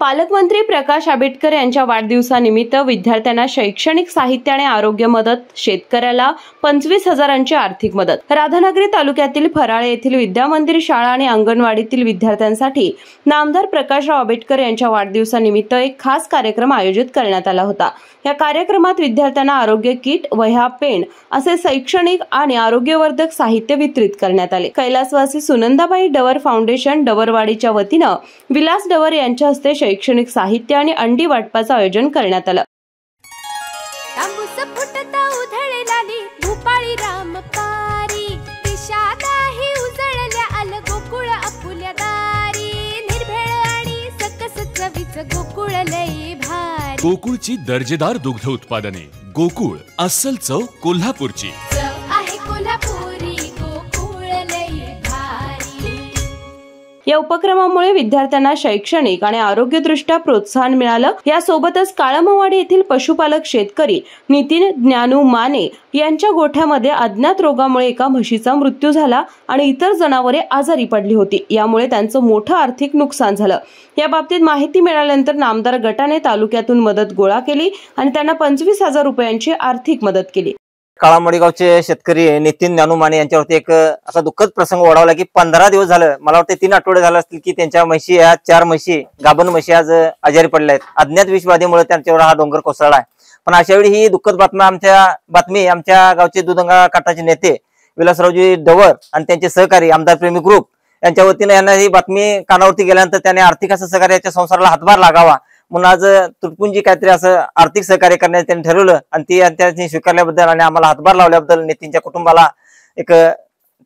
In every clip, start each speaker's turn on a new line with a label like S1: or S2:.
S1: पालकमंत्री प्रकाश आंबेडकर यांच्या वाढदिवसानिमित्त विद्यार्थ्यांना शैक्षणिक साहित्य आणि आरोग्य मदत, शेतकऱ्याला 25,000ची आर्थिक मदत। राधानगरी तालुक्यातील फराळे येथील विद्यामंदिर शाळा आणि अंगणवाडीतील विद्यार्थ्यांसाठी नामदार प्रकाशराव आंबेडकर यांच्या वाढदिवसानिमित्त एक खास कार्यक्रम आयोजित करण्यात आला होता। या कार्यक्रमात विद्यार्थ्यांना आरोग्य किट, वह्या, पेन असे शैक्षणिक आणि आरोग्यवर्धक साहित्य वितरित करण्यात आले। कैलासवासी सुनंदाबाई डवर फाउंडेशन डवरवाडीच्या वतीनं विलास डवर यांच्या हस्ते शैक्षणिक साहित्य आणि अंडी वाटपाचं आयोजन करण्यात आलं।
S2: गोकुळची दर्जेदार दुग्ध उत्पादने। गोकुळ, अस्सल चव कोल्हापूरची।
S1: या उपक्रमामुळे विद्यार्थ्यांना शैक्षणिक आणि आरोग्यदृष्ट्या प्रोत्साहन मिळालं। यासोबतच काळमवाडी येथील पशुपालक शेतकरी नितीन ज्ञानू माने यांच्या गोठ्यामध्ये अज्ञात रोगामुळे एका म्हशीचा मृत्यू झाला आणि इतर जनावरे आजारी पडली होती। यामुळे त्यांचं मोठं आर्थिक नुकसान झालं। या बाबतीत माहिती मिळाल्यानंतर नामदार गटाने तालुक्यातून मदत गोळा केली आणि त्यांना 25,000 रुपयांची आर्थिक मदत केली।
S3: काळामवाडी गावचे शेतकरी नितीन ज्ञानू माने यांच्यावरती एक असा दुःखद प्रसंग ओढवला की 15 दिवस झालं, मला वाटतं 3 आठवडे झाले असतील की त्यांच्या म्हशी, या 4 म्हशी, गाभण म्हशी आज आजारी पडल्या आहेत। अज्ञात विषबाधेमुळे त्यांच्यावर हा डोंगर कोसळला आहे। पण अशा वेळी ही दुःखद बातमी आमच्या गावचे दुधंगा काटाचे नेते विलासरावजी डवर आणि त्यांचे सहकारी आमदार प्रेमी ग्रुप यांच्या वतीने यांना ही बातमी कानावरती गेल्यानंतर त्याने आर्थिक असं सहकार्याच्या संसाराला हातभार लागावा म्हणून आज तुटपुंजी काहीतरी असं आर्थिक सहकार्य करण्याचं त्यांनी ठरवलं आणि त्यांनी स्वीकारल्याबद्दल आणि आम्हाला हातभार लावल्याबद्दल नितीनच्या कुटुंबाला एक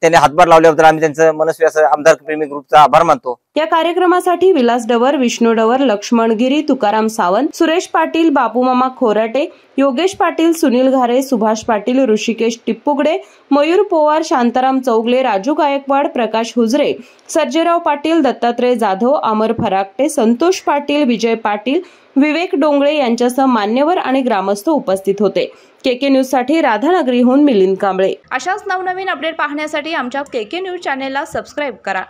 S3: त्यांनी हातभार लावल्याबद्दल आम्ही त्यांचं मनस्वी असं आमदार प्रेमी ग्रुपचा आभार मानतो।
S1: या कार्यक्रमासाठी विलास डवर, विष्णू डवर, लक्ष्मण गिरी, तुकाराम सावंत, सुरेश पाटील, बापूमामा खोराटे, योगेश पाटील, सुनील घारे, सुभाष पाटील, ऋषिकेश टिप्पुगडे, मयूर पोवार, शांताराम चौगले, राजू गायकवाड, प्रकाश हुजरे, सर्जेराव पाटील, दत्तात्रय जाधव, अमर फराकटे, संतोष पाटील, विजय पाटील, विवेक डोंगळे यांच्यासह मान्यवर आणि ग्रामस्थ उपस्थित होते। केके न्यूज साठी राधानगरीहून मिलिंद कांबळे।
S4: अशाच नवनवीन अपडेट पाहण्यासाठी आमच्या केके न्यूज चॅनेलला सबस्क्राइब करा।